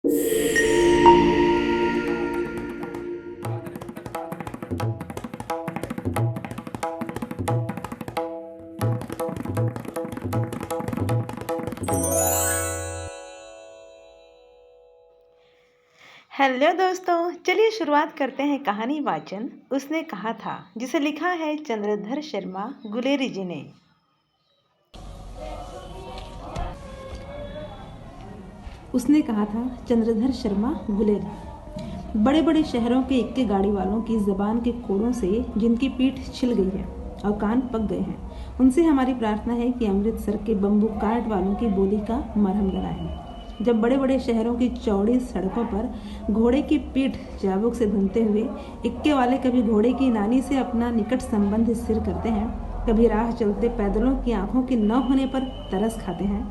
Hello दोस्तों, चलिए शुरुआत करते हैं कहानी वाचन उसने कहा था, जिसे लिखा है चंद्रधर शर्मा गुलेरी जी ने। उसने कहा था चंद्रधर शर्मा गुलेरी। बड़े बड़े शहरों के इक्के गाड़ी वालों की जबान के कोड़ों से जिनकी पीठ छिल गई है और कान पक गए हैं, उनसे हमारी प्रार्थना है कि अमृतसर के बम्बू काट वालों की बोली का मरहम लगाएं। जब बड़े बड़े शहरों की चौड़ी सड़कों पर घोड़े की पीठ चाबुक से धुनते हुए इक्के वाले कभी घोड़े की नानी से अपना निकट संबंध स्थिर करते हैं, कभी राह चलते पैदलों की आंखों के न होने पर तरस खाते हैं,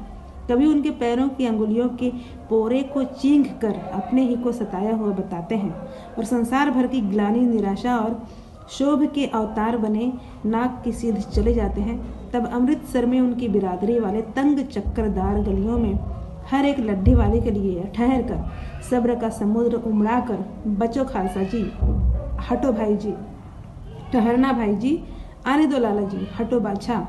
कभी उनके पैरों की अंगुलियों के पोरे को चींघ कर अपने ही को सताया हुआ बताते हैं और संसार भर की ग्लानि, निराशा और शोभ के अवतार बने नाक की सीध चले जाते हैं, तब अमृतसर में उनकी बिरादरी वाले तंग चक्करदार गलियों में हर एक लड्ढे वाले के लिए ठहर कर सब्र का समुद्र उमड़ा कर बचो खालसा जी, हटो भाई जी, ठहरना भाई जी, आने दो लाला जी, हटो बादशाह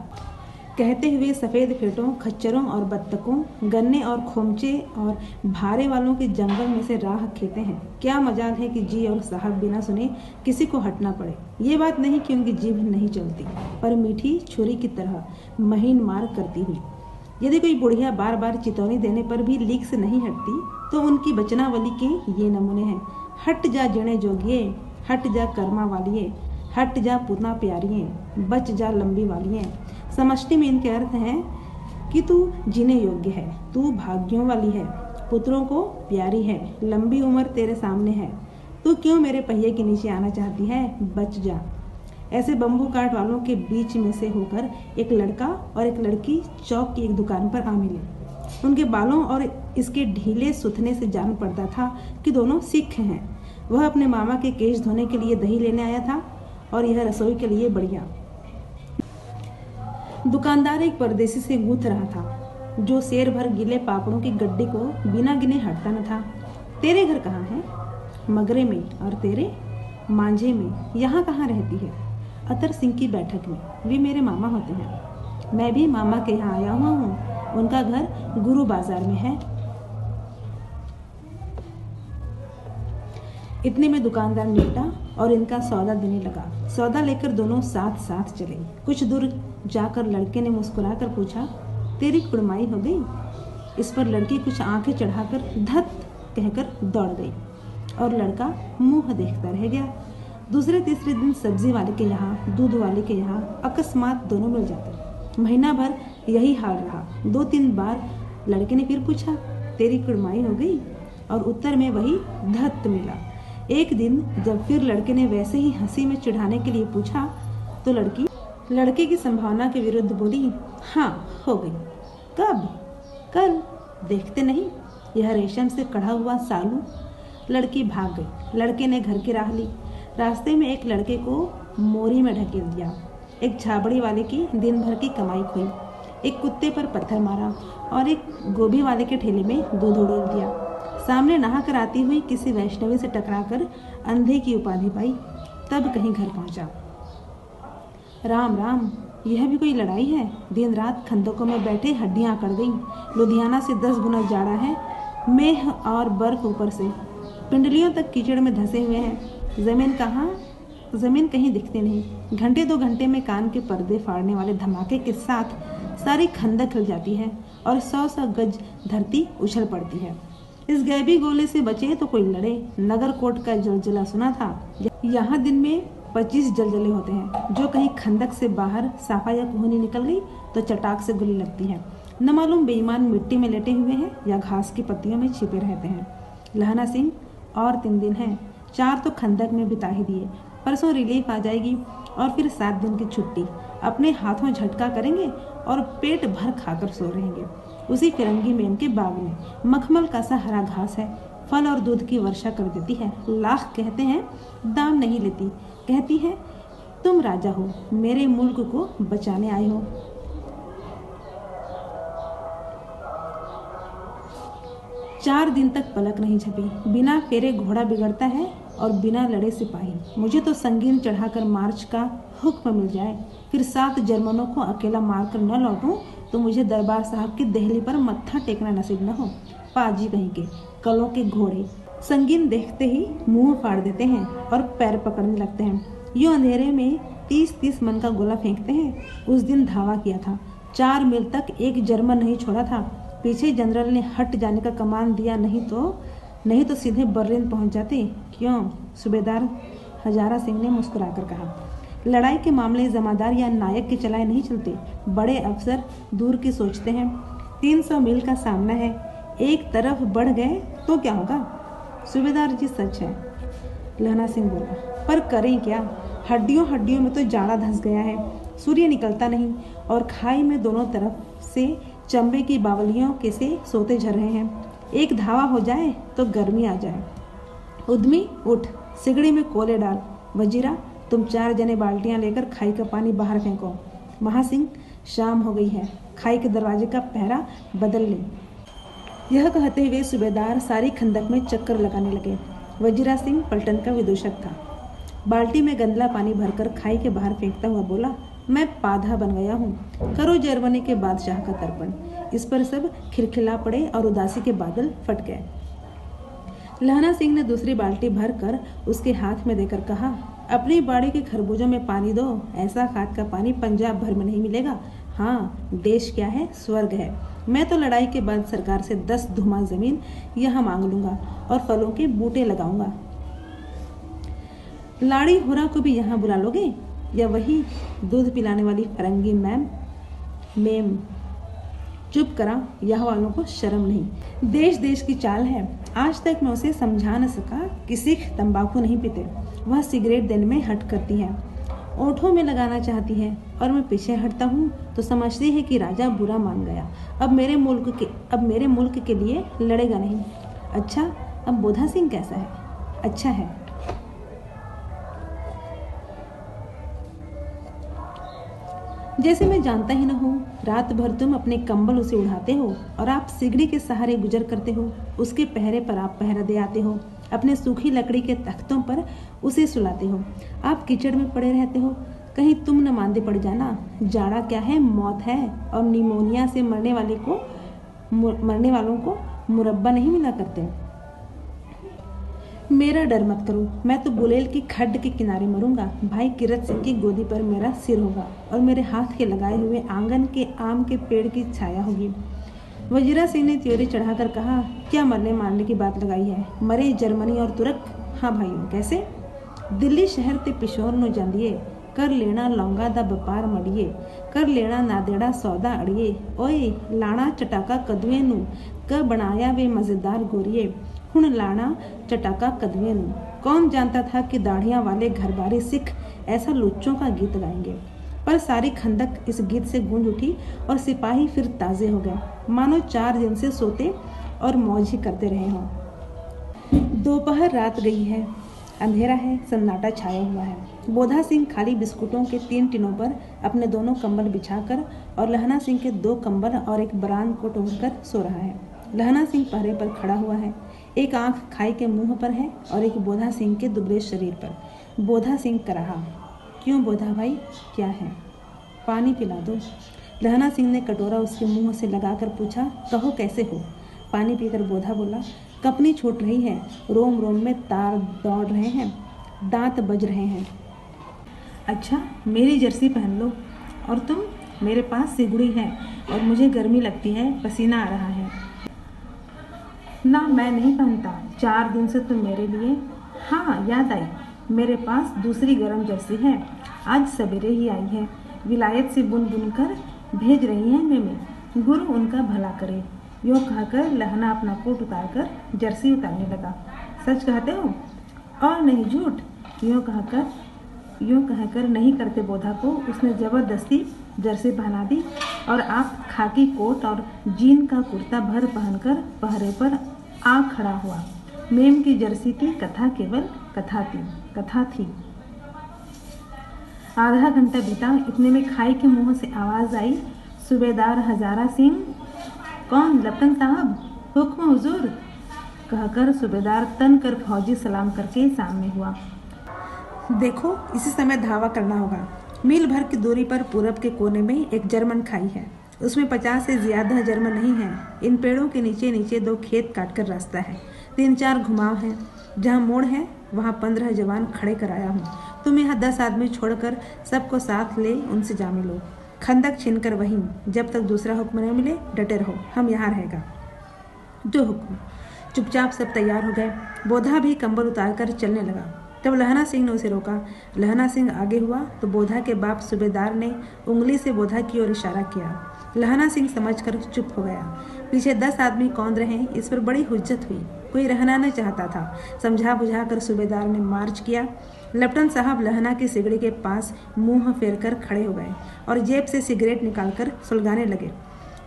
कहते हुए सफ़ेद फेटों, खच्चरों और बत्तकों, गन्ने और खोमचे और भारे वालों के जंगल में से राह खेते हैं। क्या मजाल है कि जी और साहब बिना सुने किसी को हटना पड़े। ये बात नहीं कि उनकी जीभ नहीं चलती, पर मीठी छुरी की तरह महीन मार करती हुई। यदि कोई बुढ़िया बार बार चितौनी देने पर भी लीक से नहीं हटती, तो उनकी बचनावली के ये नमूने हैं। हट जा जिणे जोगिए, हट जा कर्मा वालिए, हट जा पुतना प्यारिए, बच जा लंबी वालिए। समष्टि में इनके अर्थ हैं कि तू जीने योग्य है, तू भाग्यों वाली है, पुत्रों को प्यारी है, लंबी उम्र तेरे सामने है, तू क्यों मेरे पहिए के नीचे आना चाहती है, बच जा। ऐसे बम्बू काट वालों के बीच में से होकर एक लड़का और एक लड़की चौक की एक दुकान पर आ मिले। उनके बालों और इसके ढीले सुथने से जान पड़ता था कि दोनों सिख हैं। वह अपने मामा के केश धोने के लिए दही लेने आया था और यह रसोई के लिए बढ़िया। दुकानदार एक परदेसी से गूंथ रहा था, जो शेर भर गीले पापड़ों की गड्डी को बिना गिने हटता न था। तेरे घर कहाँ है? मगरे में। और तेरे? मांझे में। यहाँ कहाँ रहती है? अतर सिंह की बैठक में। वे मेरे मामा होते हैं। मैं भी मामा के यहाँ आया हुआ हूँ। उनका घर गुरु बाजार में है। इतने में दुकानदार निपटा और इनका सौदा देने लगा। सौदा लेकर दोनों साथ साथ चले। कुछ दूर जाकर लड़के ने मुस्कुराकर पूछा, तेरी कुड़माई हो गई? इस पर लड़की कुछ आंखें चढ़ाकर धत कहकर दौड़ गई और लड़का मुंह देखता रह गया। दूसरे तीसरे दिन सब्जी वाले के यहाँ, दूध वाले के यहाँ अकस्मात दोनों मिल जाते। महीना भर यही हाल रहा। 2-3 बार लड़के ने फिर पूछा, तेरी कुड़माई हो गई? और उत्तर में वही धत मिला। एक दिन जब फिर लड़के ने वैसे ही हंसी में चिढ़ाने के लिए पूछा, तो लड़की लड़के की संभावना के विरुद्ध बोली, हाँ हो गई। कब? कल। देखते नहीं, यह रेशम से कढ़ा हुआ सालू। लड़की भाग गई। लड़के ने घर की राह ली। रास्ते में एक लड़के को मोरी में ढकेल दिया। एक झाबड़ी वाले की दिन भर की कमाई खोई। एक कुत्ते पर पत्थर मारा और एक गोभी वाले के ठेले में दूध उड़ेल दिया। सामने नहा कर आती हुई किसी वैष्णवी से टकराकर अंधे की उपाधि पाई। तब कहीं घर पहुंचा। राम राम, यह भी कोई लड़ाई है? दिन रात खंदकों में बैठे हड्डियां अकड़ गईं। लुधियाना से 10 गुना जाड़ा है। मेह और बर्फ ऊपर से पिंडलियों तक कीचड़ में धंसे हुए हैं। जमीन कहाँ? जमीन कहीं दिखती नहीं। घंटे 2 घंटे में कान के पर्दे फाड़ने वाले धमाके के साथ सारी खंदक हिल जाती है और 100 गज धरती उछल पड़ती है। इस गैबी गोले से बचे तो कोई लड़े। नगर कोट का जलजला सुना था। यहाँ दिन में 25 जलजले होते हैं। जो कहीं खंदक से बाहर साफा या कोहनी निकल गई तो चटाक से गोली लगती है। न मालूम बेईमान मिट्टी में लेटे हुए हैं या घास की पत्तियों में छिपे रहते हैं। लहना सिंह, और 3 दिन हैं। 4 तो खंदक में बिता ही दिए। परसों रिलीफ आ जाएगी और फिर 7 दिन की छुट्टी। अपने हाथों झटका करेंगे और पेट भर खाकर सो रहेंगे। उसी फिरंगी मेम के बाग में मखमल का सा हरा घास है। फल और दूध की वर्षा कर देती है। लाख कहते हैं, दाम नहीं लेती। कहती है, तुम राजा हो, मेरे मुल्क को बचाने आए हो। 4 दिन तक पलक नहीं झपी। बिना फेरे घोड़ा बिगड़ता है और बिना लड़े सिपाही। मुझे तो संगीन चढ़ाकर मार्च का हुक्म मिल जाए, फिर 7 जर्मनों को अकेला मारकर न लौटूं तो मुझे दरबार साहब की देहली पर मत्था टेकना नसीब न हो। पाजी कहीं के कलों के घोड़े संगीन देखते ही मुंह फाड़ देते हैं और पैर पकड़ने लगते हैं। यूं अंधेरे में 30-30 मन का गोला फेंकते हैं। उस दिन धावा किया था, 4 मील तक एक जर्मन नहीं छोड़ा था। पीछे जनरल ने हट जाने का कमान दिया, नहीं तो सीधे बर्लिन पहुंच जाते। क्यों? सूबेदार हजारा सिंह ने मुस्कुराकर कहा। लड़ाई के मामले जमादार या नायक के चलाए नहीं चलते। बड़े अफसर दूर की सोचते हैं। 300 मील का सामना है, एक तरफ बढ़ गए तो क्या होगा? सूबेदार जी सच है, लहना सिंह बोला, पर करें क्या? हड्डियों हड्डियों में तो जाड़ा धंस गया है। सूर्य निकलता नहीं और खाई में दोनों तरफ से चंबे की बावलियों के से सोते झर रहे हैं। एक धावा हो जाए तो गर्मी आ जाए। उद्मी उठ, सिगड़ी में कोले डाल। वजीरा, तुम 4 जने बाल्टियां लेकर खाई का पानी बाहर फेंको। महासिंह, शाम हो गई है, खाई के दरवाजे का पहरा बदल ले। यह कहते हुए सूबेदार सारी खंदक में चक्कर लगाने लगे। वजीरा सिंह पलटन का विदूषक था। बाल्टी में गंदला पानी भरकर खाई के बाहर फेंकता हुआ बोला, मैं पाधा बन गया हूँ। करो जर्मनी के बादशाह का तर्पण। इस पर सब खिलखिला पड़े और उदासी के बादल फट गए। लहना सिंह ने दूसरी बाल्टी भर कर उसके हाथ में देकर कहा, अपनी बाड़ी के खरबूजों में पानी दो। ऐसा खाद का पानी पंजाब भर में नहीं मिलेगा। हाँ, देश क्या है, स्वर्ग है। मैं तो लड़ाई के बाद सरकार से 10 धुमा जमीन यहाँ मांग लूंगा और फलों के बूटे लगाऊंगा। लाड़ी होरा को भी यहाँ बुला लोगे, या वही दूध पिलाने वाली फरंगी मेम? चुप करा, यहाँ वालों को शर्म नहीं। देश देश की चाल है। आज तक मैं उसे समझा न सका कि सिख तंबाकू नहीं पीते। वह सिगरेट देने में हट करती है, ओठों में लगाना चाहती है, और मैं पीछे हटता हूँ तो समझती है कि राजा बुरा मान गया। अब मेरे मुल्क के लिए लड़ेगा नहीं। अच्छा, अब बोधा सिंह कैसा है? अच्छा है। जैसे मैं जानता ही न हूँ। रात भर तुम अपने कंबल उसे उड़ाते हो और आप सिगड़ी के सहारे गुजर करते हो। उसके पहरे पर आप पहरा दे आते हो। अपने सूखी लकड़ी के तख्तों पर उसे सुलाते हो। आप कीचड़ में पड़े रहते हो। कहीं तुम न मांदे पड़ जाना। जाड़ा क्या है, मौत है, और निमोनिया से मरने वालों को मुरब्बा नहीं मिला करते। मेरा डर मत करो, मैं तो बुलेल की खड्ड के किनारे मरूंगा। भाई किरत सिंह की गोदी पर मेरा सिर होगा और मेरे हाथ के लगाए हुए आंगन के आम के पेड़ की छाया होगी। वजीरा सिंह ने त्योरी चढ़ाकर कहा, क्या मरने मारने की बात लगाई है? मरे जर्मनी और तुर्क? हाँ भाइयों, कैसे? दिल्ली शहर ते पिशोर नो जांदिए, कर लेना लौंगा दा व्यापार मड़िए, कर लेना नादेड़ा सौदा अड़िए। ओए लाना चटाका कदुए नू, क बनाया वे मजेदार गोरिए। हुण लाना चटाका कदुए नू। कौन जानता था कि दाढ़ियां वाले घरबारी सिख ऐसा लुच्चों का गीत गाएंगे। पर सारी खंदक इस गीत से गूंज उठी और सिपाही फिर ताजे हो गए, मानो 4 दिन से सोते और मौज ही करते रहे हों। दोपहर रात गई है, अंधेरा है, सन्नाटा छाया हुआ है। बोधा सिंह खाली बिस्कुटों के 3 टिनों पर अपने दोनों कंबल बिछाकर और लहना सिंह के 2 कंबल और एक बरान को टोककर सो रहा है। लहना सिंह पहरे पर खड़ा हुआ है। एक आंख खाई के मुंह पर है और एक बोधा सिंह के दुबले शरीर पर। बोधा सिंह कराहा, क्यों बोधा भाई, क्या है? पानी पिला दो। लहना सिंह ने कटोरा उसके मुंह से लगाकर पूछा, कहो कैसे हो? पानी पीकर बोधा बोला, कपनी छूट रही है, रोम रोम में तार दौड़ रहे हैं, दांत बज रहे हैं। अच्छा, मेरी जर्सी पहन लो। और तुम? मेरे पास सिगड़ी है और मुझे गर्मी लगती है, पसीना आ रहा है। ना, मैं नहीं पहनता। 4 दिन से तुम मेरे लिए। हाँ, याद आई, मेरे पास दूसरी गर्म जर्सी है, आज सवेरे ही आई है। विलायत से बुन कर भेज रही हैं मेमे, गुरु उनका भला करे। यूँ कहकर लहना अपना कोट उतारकर जर्सी उतारने लगा। सच कहते हो? और नहीं झूठ। यूँ कहकर नहीं करते बोधा को उसने जबरदस्ती जर्सी पहना दी और आप खाकी कोट और जीन का कुर्ता भर पहनकर पहरे पर आ खड़ा हुआ। मेम की जर्सी की कथा केवल कथा थी। आधा घंटा बीता, इतने में खाई के मुंह से आवाज आई, सूबेदार हजारा सिंह। कौन? लपटन साहब। हुक्म हुजूर। कहकर सूबेदार तन कर फौजी सलाम करके सामने हुआ। देखो, इसी समय धावा करना होगा। मील भर की दूरी पर पूरब के कोने में एक जर्मन खाई है। उसमें 50 से ज़्यादा जर्मन नहीं हैं। इन पेड़ों के नीचे नीचे 2 खेत काटकर रास्ता है। 3-4 घुमाव हैं। जहाँ मोड़ है वहाँ 15 जवान खड़े कराया हूँ। तुम यहाँ 10 आदमी छोड़कर सबको साथ ले उनसे जा मिलो। खंदक छीनकर वहीं, जब तक दूसरा हुक्म न मिले डटे रहो, हम यहाँ रहेगा। जो हुक्म। चुपचाप सब तैयार हो गए। बोधा भी कंबल उतारकर चलने लगा। तब लहना सिंह ने उसे रोका। लहना सिंह आगे हुआ तो बोधा के बाप सूबेदार ने उंगली से बोधा की ओर इशारा किया। लहना सिंह समझकर चुप हो गया। पीछे 10 आदमी कौन रहे इस पर बड़ी हुज्जत हुई। कोई रहना न चाहता था। समझा बुझा कर सूबेदार ने मार्च किया। लेफ्टिनेंट साहब लहना की सिगड़ी के पास मुंह फेर कर खड़े हो गए और जेब से सिगरेट निकालकर सुलगाने लगे।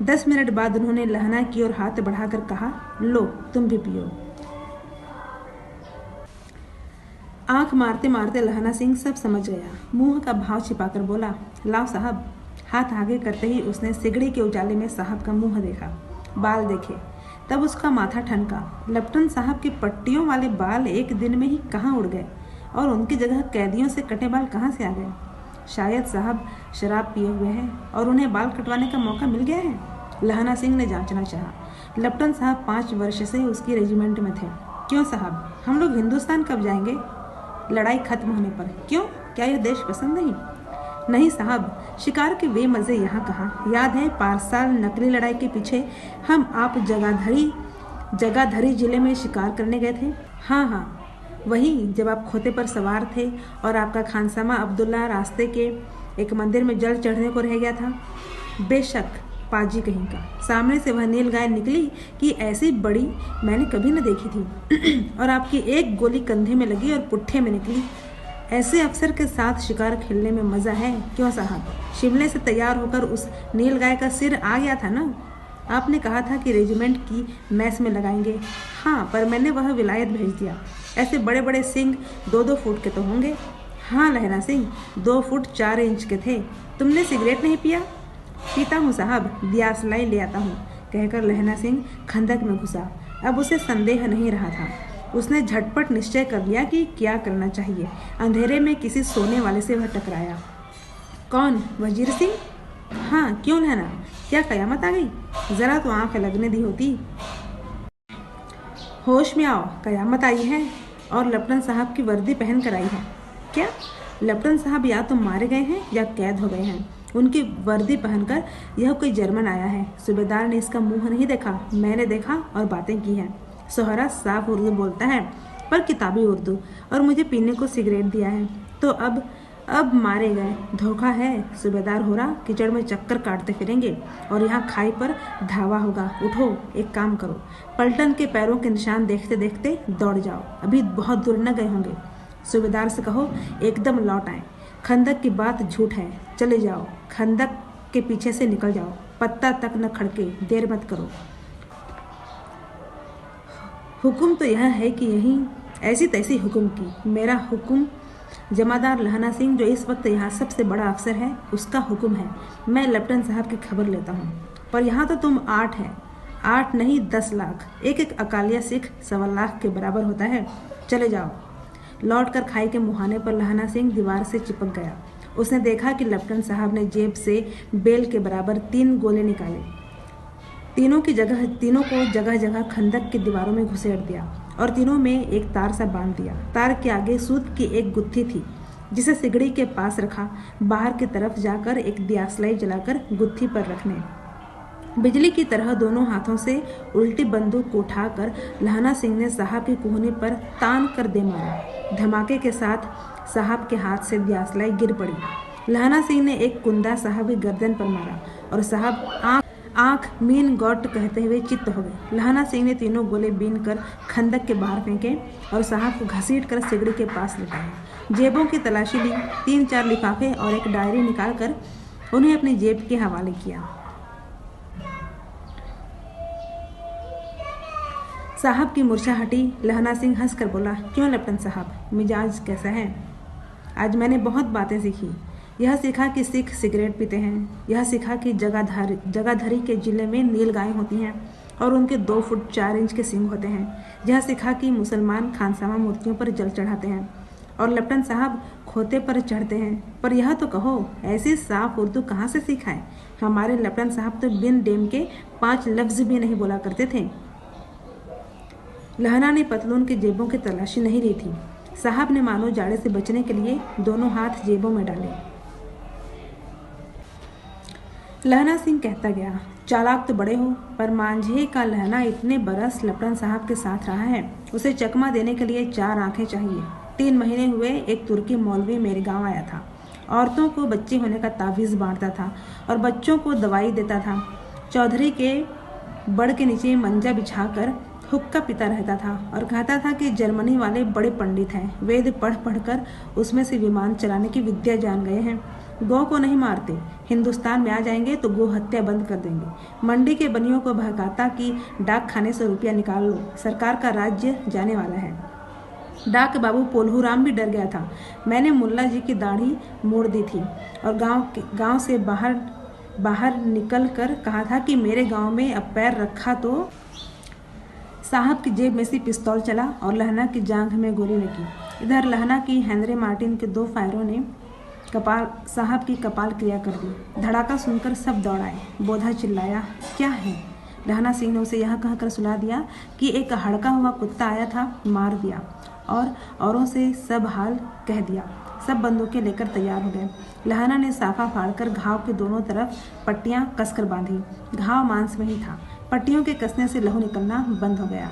10 मिनट बाद उन्होंने लहना की ओर हाथ बढ़ाकर कहा, लो तुम भी पियो। आंख मारते मारते लहना सिंह सब समझ गया। मुंह का भाव छिपाकर बोला, लाओ साहब। हाथ आगे करते ही उसने सिगड़ी के उजाले में साहब का मुंह देखा, बाल देखे। तब उसका माथा ठनका। लेफ्टिनेंट साहब के पट्टियों वाले बाल एक दिन में ही कहाँ उड़ गए और उनकी जगह कैदियों से कटे बाल कहाँ से आ गए। शायद साहब शराब पिए हुए हैं और उन्हें बाल कटवाने का मौका मिल गया है। लहना सिंह ने जांचना चाहा। लेफ्टिनेंट साहब 5 वर्ष से उसकी रेजिमेंट में थे। क्यों साहब, हम लोग हिंदुस्तान कब जाएंगे? लड़ाई खत्म होने पर। क्यों, क्या यह देश पसंद नहीं? नहीं साहब, शिकार के वे मज़े यहाँ कहाँ। याद है 5 साल नकली लड़ाई के पीछे हम आप जगाधरी जिले में शिकार करने गए थे। हाँ, वही जब आप खोते पर सवार थे और आपका खानसामा अब्दुल्ला रास्ते के एक मंदिर में जल चढ़ने को रह गया था। बेशक, पाजी कहीं का। सामने से वह नील गाय निकली कि ऐसी बड़ी मैंने कभी न देखी थी और आपकी एक गोली कंधे में लगी और पुट्ठे में निकली। ऐसे अफसर के साथ शिकार खेलने में मज़ा है। क्यों साहब, शिमले से तैयार होकर उस नील गाय का सिर आ गया था ना। आपने कहा था कि रेजिमेंट की मैस में लगाएंगे। हाँ, पर मैंने वह विलायत भेज दिया। ऐसे बड़े बड़े सिंग 2-2 फुट के तो होंगे। हाँ लहरा सिंह, 2 फुट 4 इंच के थे। तुमने सिगरेट नहीं पिया? पीता हूँ साहब, दियासलाई ले आता हूँ, कहकर लहना सिंह खंदक में घुसा। अब उसे संदेह नहीं रहा था। उसने झटपट निश्चय कर लिया कि क्या करना चाहिए। अंधेरे में किसी सोने वाले से वह टकराया। कौन, वजीर सिंह? हाँ, क्यों लहना, क्या कयामत आ गई? ज़रा तो आँख लगने दी होती। होश में आओ, कयामत आई है और लेफ्टिनेंट साहब की वर्दी पहन कर आई है। क्या? लेफ्टिनेंट साहब या तो मारे गए हैं या कैद हो गए हैं। उनकी वर्दी पहनकर यह कोई जर्मन आया है। सूबेदार ने इसका मुंह नहीं देखा, मैंने देखा और बातें की हैं। सोहरा साफ उर्दू बोलता है, पर किताबी उर्दू, और मुझे पीने को सिगरेट दिया है। तो अब मारे गए। धोखा है। सूबेदार हो रहा कीचड़ में चक्कर काटते फिरेंगे और यहाँ खाई पर धावा होगा। उठो, एक काम करो, पलटन के पैरों के निशान देखते देखते दौड़ जाओ। अभी बहुत दूर न गए होंगे। सूबेदार से कहो एकदम लौट आए। खंदक की बात झूठ है, चले जाओ। खंदक के पीछे से निकल जाओ, पत्ता तक न खड़के, देर मत करो। हुक्म तो यह है कि यहीं ऐसी तैसी हुक्म की। मेरा हुक्म जमादार लहना सिंह, जो इस वक्त यहाँ सबसे बड़ा अफसर है, उसका हुक्म है। मैं लेफ्टिनेंट साहब की खबर लेता हूँ। पर यहाँ तो तुम 8 हैं। 8 नहीं 10 लाख। एक अकालिया सिख 1.25 लाख के बराबर होता है। चले जाओ। लौटकर खाई के मुहाने पर लहना सिंह दीवार से चिपक गया। उसने देखा कि लेफ्टिनेंट साहब ने जेब से बेल के बराबर 3 गोले निकाले। तीनों को जगह जगह खंदक की दीवारों में घुसेड़ दिया और तीनों में एक तार सा बांध दिया। तार के आगे सूत की एक गुत्थी थी, जिसे सिगड़ी के पास रखा। बाहर की तरफ जाकर एक दियासलाई जलाकर गुत्थी पर रखने। बिजली की तरह दोनों हाथों से उल्टी बंदूक को उठाकर लहना सिंह ने साहब की कोहनी पर तान कर दे मारा। धमाके के साथ साहब के हाथ से दियासलाई गिर पड़ी। लहना सिंह ने एक कुंदा साहब की गर्दन पर मारा और साहब आँख मीन गॉट कहते हुए चित्त हो गए। लहना सिंह ने तीनों गोले बीन कर खंदक के बाहर फेंके और साहब को घसीट कर सिगड़ी के पास लिटाया। जेबों की तलाशी ली। 3-4 लिफाफे और एक डायरी निकालकर उन्हें अपनी जेब के हवाले किया। साहब की मूर्छा हटी। लहना सिंह हंस कर बोला, क्यों लेफ्टिनेंट साहब, मिजाज कैसा है? आज मैंने बहुत बातें सीखी। यह सीखा कि सिख सिगरेट पीते हैं। यह सीखा कि जगाधरी के जिले में नील गायें होती हैं और उनके 2 फुट 4 इंच के सींग होते हैं। यह सिखा कि मुसलमान खानसामा मूर्तियों पर जल चढ़ाते हैं और लेफ्टिनेंट साहब खोते पर चढ़ते हैं। पर यह तो कहो, ऐसी साफ उर्दू कहाँ से सीखा है? हमारे लेफ्टिनेंट साहब तो बिन डेम के 5 लफ्ज भी नहीं बोला करते थे। लहना ने पतलून की जेबों की तलाशी नहीं ली थी। साहब ने मानो जाड़े से बचने के लिए दोनों हाथ जेबों में डाले। लहना सिंह कहता गया, चालाक तो बड़े हो, पर मांझे का लहना इतने बरस लेफ्टिनेंट साहब के साथ रहा है, उसे चकमा देने के लिए 4 आंखें चाहिए। 3 महीने हुए एक तुर्की मौलवी मेरे गांव आया था। औरतों को बच्चे होने का तावीज़ बांटता था और बच्चों को दवाई देता था। चौधरी के बड़ के नीचे मंजा बिछाकर हुक्का पीता रहता था और कहता था कि जर्मनी वाले बड़े पंडित हैं, वेद पढ़ पढ़कर उसमें से विमान चलाने की विद्या जान गए हैं। गौ को नहीं मारते, हिंदुस्तान में आ जाएंगे तो गो हत्या बंद कर देंगे। मंडी के बनियों को बहकाता कि डाक खाने से रुपया निकाल लो, सरकार का राज्य जाने वाला है। डाक बाबू पोल्हूराम भी डर गया था। मैंने मुल्ला जी की दाढ़ी मोड़ दी थी और गांव से बाहर निकल कर कहा था कि मेरे गांव में अब पैर रखा तो साहब की जेब में से पिस्तौल चला और लहना की जांघ में गोली लगी। इधर लहना की हेनरी मार्टिन के 2 फायरों ने साहब की कपाल क्रिया कर दी। धड़ाका सुनकर सब दौड़ आए। बोधा चिल्लाया, क्या है? लहना सिंह ने उसे यह कहकर सुला दिया कि एक हड़का हुआ कुत्ता आया था, मार दिया, और औरों से सब हाल कह दिया। सब बंदूकें लेकर तैयार हो गए। लहना ने साफा फाड़कर घाव के दोनों तरफ पट्टियां कसकर बांधी। घाव मांस में ही था। पट्टियों के कसने से लहू निकलना बंद हो गया।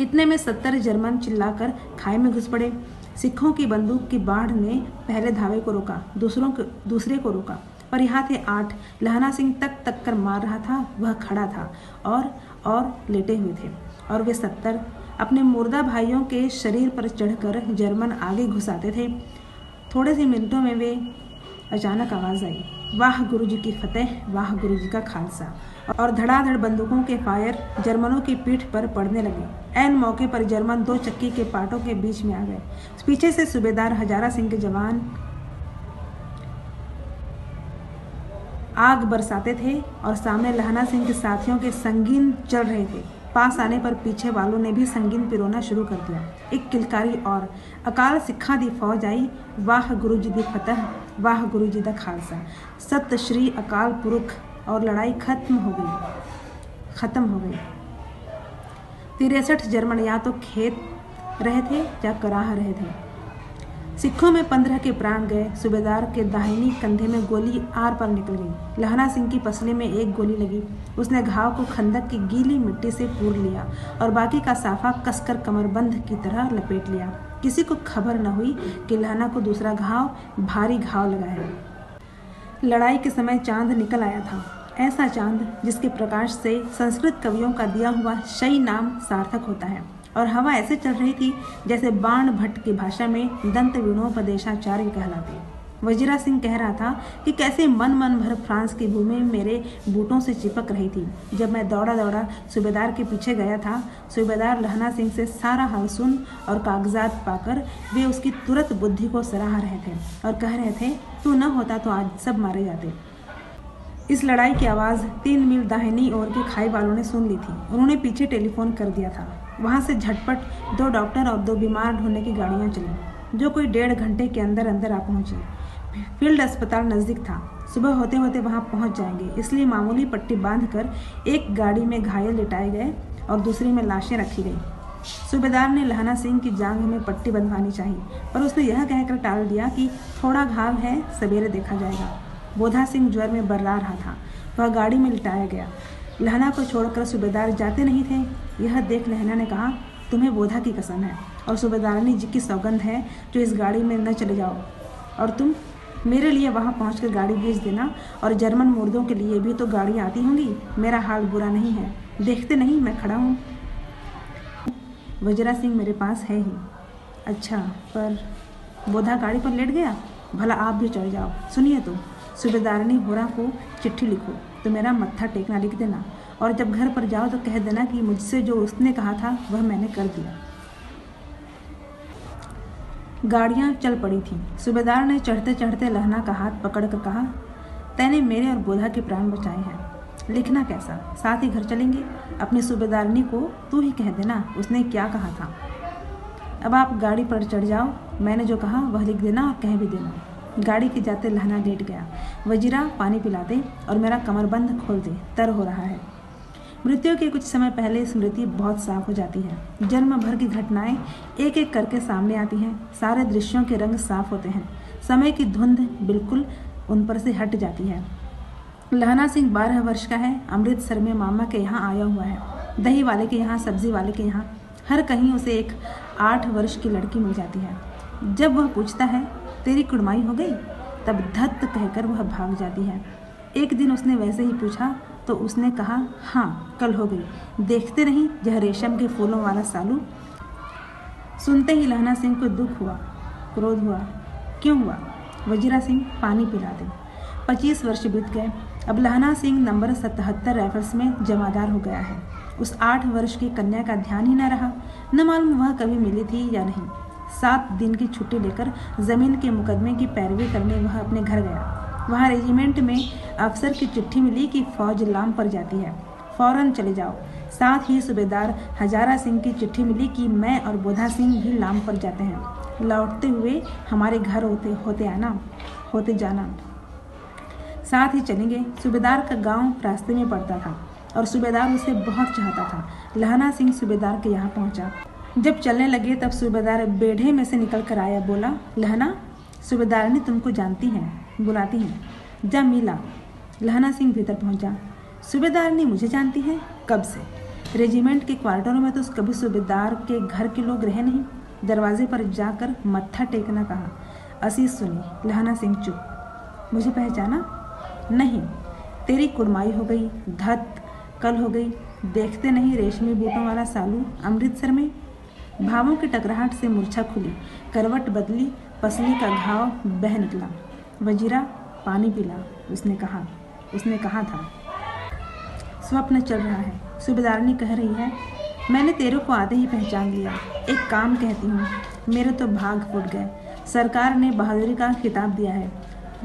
इतने में 70 जर्मन चिल्लाकर खाई में घुस पड़े। सिखों की बंदूक की बाढ़ ने पहले धावे को रोका, दूसरे को रोका, पर यहाँ थे 8। लहना सिंह तक कर मार रहा था, वह खड़ा था और लेटे हुए थे, और वे 70 अपने मुर्दा भाइयों के शरीर पर चढ़कर जर्मन आगे घुसाते थे। थोड़े से मिनटों में वे अचानक आवाज़ आई, वाह गुरु जी की फतेह, वाह गुरु जी का खालसा, और धड़ाधड़ बंदूकों के फायर जर्मनों की पीठ पर पड़ने लगे। ऐन मौके पर जर्मन 2 चक्की के पाटों के बीच में आ गए। पीछे से सूबेदार हजारा सिंह के जवान आग बरसाते थे और सामने लहना सिंह के साथियों के संगीन चल रहे थे। पास आने पर पीछे वालों ने भी संगीन पिरोना शुरू कर दिया। एक किलकारी और अकाल सिखा दी फौज आई, वाह गुरु जी दी फतह, वाह गुरु जी दा खालसा, सत श्री अकाल पुरख, और लड़ाई खत्म हो गई। 63 जर्मन या तो खेत रहे थे या कराह रहे थे। सिखों में 15 के प्राण गए। सूबेदार के दाहिनी कंधे में गोली आर पार निकल गई। लहना सिंह की पसली में एक गोली लगी। उसने घाव को खंदक की गीली मिट्टी से पूर लिया और बाकी का साफा कसकर कमरबंद की तरह लपेट लिया। किसी को खबर न हुई कि लहना को दूसरा भारी घाव लगा है। लड़ाई के समय चांद निकल आया था, ऐसा चांद जिसके प्रकाश से संस्कृत कवियों का दिया हुआ शई नाम सार्थक होता है, और हवा ऐसे चल रही थी जैसे बाण भट्ट की भाषा में दंत विनोपदेशाचार्य कहलाते। वजीरा सिंह कह रहा था कि कैसे मन भर फ्रांस की भूमि मेरे बूटों से चिपक रही थी। जब मैं दौड़ा सूबेदार के पीछे गया था, सूबेदार लहना सिंह से सारा हाल सुन और कागजात पाकर वे उसकी तुरंत बुद्धि को सराह रहे थे और कह रहे थे, तू न होता तो आज सब मारे जाते। इस लड़ाई की आवाज़ 3 मील दाहिनी ओर के खाई वालों ने सुन ली थी। उन्होंने पीछे टेलीफोन कर दिया था। वहाँ से झटपट 2 डॉक्टर और 2 बीमार ढूंढने की गाड़ियाँ चली, जो कोई 1.5 घंटे के अंदर आ पहुँची। फील्ड अस्पताल नज़दीक था। सुबह होते होते वहाँ पहुँच जाएंगे, इसलिए मामूली पट्टी बांधकर एक गाड़ी में घायल लिटाए गए और दूसरी में लाशें रखी गई। सूबेदार ने लहना सिंह की जांघ में पट्टी बंधवानी चाहिए, पर उसने यह कहकर टाल दिया कि थोड़ा घाव है, सवेरे देखा जाएगा। बोधा सिंह ज्वर में बर्रा रहा था। वह गाड़ी में लिटाया गया। लहना को छोड़कर सूबेदार जाते नहीं थे। यह देख लहना ने कहा, तुम्हें बोधा की कसम है और सूबेदारनी जी की सौगंध है जो इस गाड़ी में न चले जाओ, और तुम मेरे लिए वहाँ पहुँचकर गाड़ी भेज देना, और जर्मन मुर्दों के लिए भी तो गाड़ी आती होंगी। मेरा हाल बुरा नहीं है, देखते नहीं मैं खड़ा हूँ। वजीरा सिंह मेरे पास है ही। अच्छा, पर बोधा गाड़ी पर लेट गया, भला आप भी चढ़ जाओ। सुनिए तो, सूबेदारनी होरा को चिट्ठी लिखो तो मेरा मत्था टेकना लिख देना, और जब घर पर जाओ तो कह देना कि मुझसे जो उसने कहा था वह मैंने कर दिया। गाड़ियाँ चल पड़ी थीं। सूबेदार ने चढ़ते चढ़ते लहना का हाथ पकड़कर कहा, तैने मेरे और बोधा के प्राण बचाए हैं। लिखना कैसा, साथ ही घर चलेंगे। अपनी सूबेदारनी को तू ही कह देना उसने क्या कहा था। अब आप गाड़ी पर चढ़ जाओ, मैंने जो कहा वह लिख देना और कह भी देना। गाड़ी के जाते लहना लेट गया। वजीरा पानी पिला दे और मेरा कमरबंद खोल दे, तर हो रहा है। मृत्यु के कुछ समय पहले स्मृति बहुत साफ हो जाती है। जन्म भर की घटनाएं एक एक करके सामने आती हैं। सारे दृश्यों के रंग साफ होते हैं। समय की धुंध बिल्कुल उन पर से हट जाती है। लहना सिंह 12 वर्ष का है। अमृतसर में मामा के यहाँ आया हुआ है। दही वाले के यहाँ, सब्जी वाले के यहाँ, हर कहीं उसे एक 8 वर्ष की लड़की मिल जाती है। जब वह पूछता है तेरी कुड़माई हो गई, तब धत्त कहकर वह भाग जाती है। एक दिन उसने वैसे ही पूछा तो उसने कहा हाँ कल हो गई। देखते नहीं यह रेशम के फूलों वाला सालू। सुनते ही लहना सिंह को दुख हुआ, क्रोध हुआ। क्यों हुआ? वजीरा सिंह पानी पिला दे। 25 वर्ष बीत गए। अब लहना सिंह नंबर 77 राइफल्स में जमादार हो गया है। उस 8 वर्ष की कन्या का ध्यान ही न रहा। न मालूम वह कभी मिली थी या नहीं। 7 दिन की छुट्टी लेकर जमीन के मुकदमे की पैरवी करने वह अपने घर गया। वहाँ रेजिमेंट में अफसर की चिट्ठी मिली कि फौज लाम पर जाती है, फौरन चले जाओ। साथ ही सूबेदार हजारा सिंह की चिट्ठी मिली कि मैं और बोधा सिंह भी लाम पर जाते हैं। लौटते हुए हमारे घर होते जाना, साथ ही चलेंगे। सूबेदार का गांव रास्ते में पड़ता था और सूबेदार उसे बहुत चाहता था। लहना सिंह सूबेदार के यहाँ पहुँचा। जब चलने लगे तब सूबेदार बेढ़े में से निकल कर आया। बोला, लहना, सूबेदारनी तुमको जानती हैं, बुलाती हैं, जा मिला। लहना सिंह भीतर पहुंचा। सूबेदारनी मुझे जानती है? कब से? रेजिमेंट के क्वार्टरों में तो कभी सूबेदार के घर के लोग रहे नहीं। दरवाजे पर जाकर मत्था टेकना कहा। असीस सुनी। लहना सिंह चुप। मुझे पहचाना? नहीं। तेरी कुड़माई हो गई, धत कल हो गई। देखते नहीं रेशमी बूटों वाला सालू अमृतसर में। भावों की टकराहट से मूर्छा खुली, करवट बदली, पसली का घाव बह निकला। वजीरा पानी पिला, उसने कहा था। स्वप्न चल रहा है। सूबेदारनी कह रही है, मैंने तेरे को आते ही पहचान लिया। एक काम कहती हूँ, मेरे तो भाग फूट गए। सरकार ने बहादुरी का खिताब दिया है,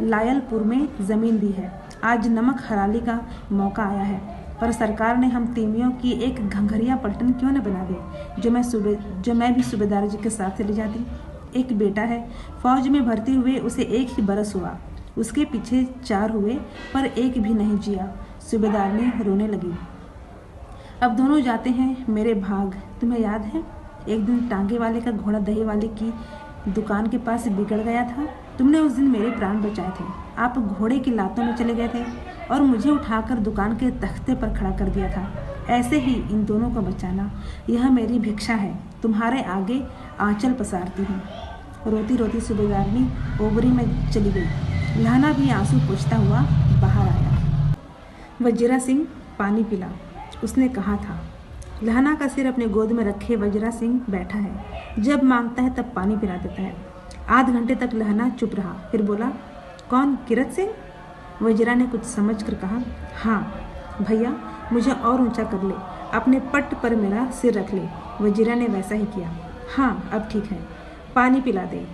लायलपुर में ज़मीन दी है। आज नमक हराली का मौका आया है, पर सरकार ने हम तीमियों की एक घंघरिया पलटन क्यों न बना दे, जो मैं भी सूबेदार जी के साथ चली जाती। एक बेटा है, फौज में भर्ती हुए उसे 1 ही बरस हुआ। उसके पीछे 4 हुए पर एक भी नहीं जिया। सूबेदारनी रोने लगी। अब दोनों जाते हैं मेरे भाग। तुम्हें याद है एक दिन टांगे वाले का घोड़ा दही वाले की दुकान के पास बिगड़ गया था। तुमने उस दिन मेरे प्राण बचाए थे। आप घोड़े की लातों में चले गए थे और मुझे उठाकर दुकान के तख्ते पर खड़ा कर दिया था। ऐसे ही इन दोनों को बचाना, यह मेरी भिक्षा है। तुम्हारे आगे आंचल पसारती हूँ। रोती रोती सूबेदारनी ओबरी में चली गई। लहना भी आंसू पोंछता हुआ बाहर आया। वजीरा सिंह पानी पिला, उसने कहा था। लहना का सिर अपने गोद में रखे वजीरा सिंह बैठा है। जब मांगता है तब पानी पिला देता है। आध घंटे तक लहना चुप रहा, फिर बोला, कौन, किरत सिंह? वजीरा ने कुछ समझ कर कहा, हाँ भैया, मुझे और ऊंचा कर ले, अपने पट पर मेरा सिर रख ले। वजीरा ने वैसा ही किया। हाँ अब ठीक है, पानी पिला दे।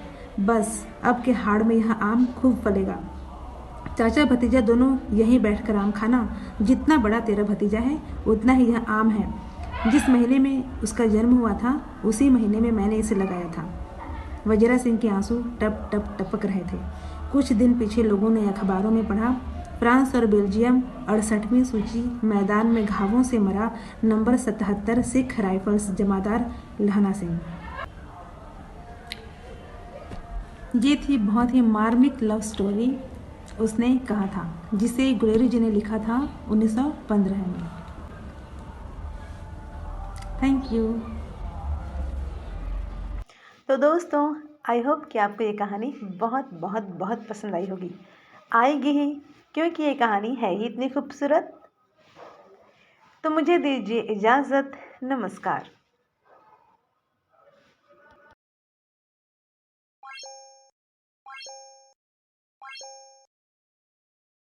बस अब के हाड़ में यह आम खूब फलेगा। चाचा भतीजा दोनों यहीं बैठकर आम खाना। जितना बड़ा तेरा भतीजा है उतना ही यह आम है। जिस महीने में उसका जन्म हुआ था उसी महीने में मैंने इसे लगाया था। वजीरा सिंह के आंसू टप टप टपक रहे थे। कुछ दिन पीछे लोगों ने अखबारों में पढ़ा, फ्रांस और बेल्जियम 68वीं सूची, मैदान में घावों से मरा नंबर 77 सिख राइफल्स जमादार लहना सिंह। ये थी बहुत ही मार्मिक लव स्टोरी उसने कहा था, जिसे गुलेरी जी ने लिखा था 1915 में। Thank you. तो दोस्तों, आई होप कि आपको ये कहानी बहुत बहुत बहुत पसंद आई होगी। आएगी ही, क्योंकि ये कहानी है ही इतनी खूबसूरत। तो मुझे दीजिए इजाज़त। नमस्कार।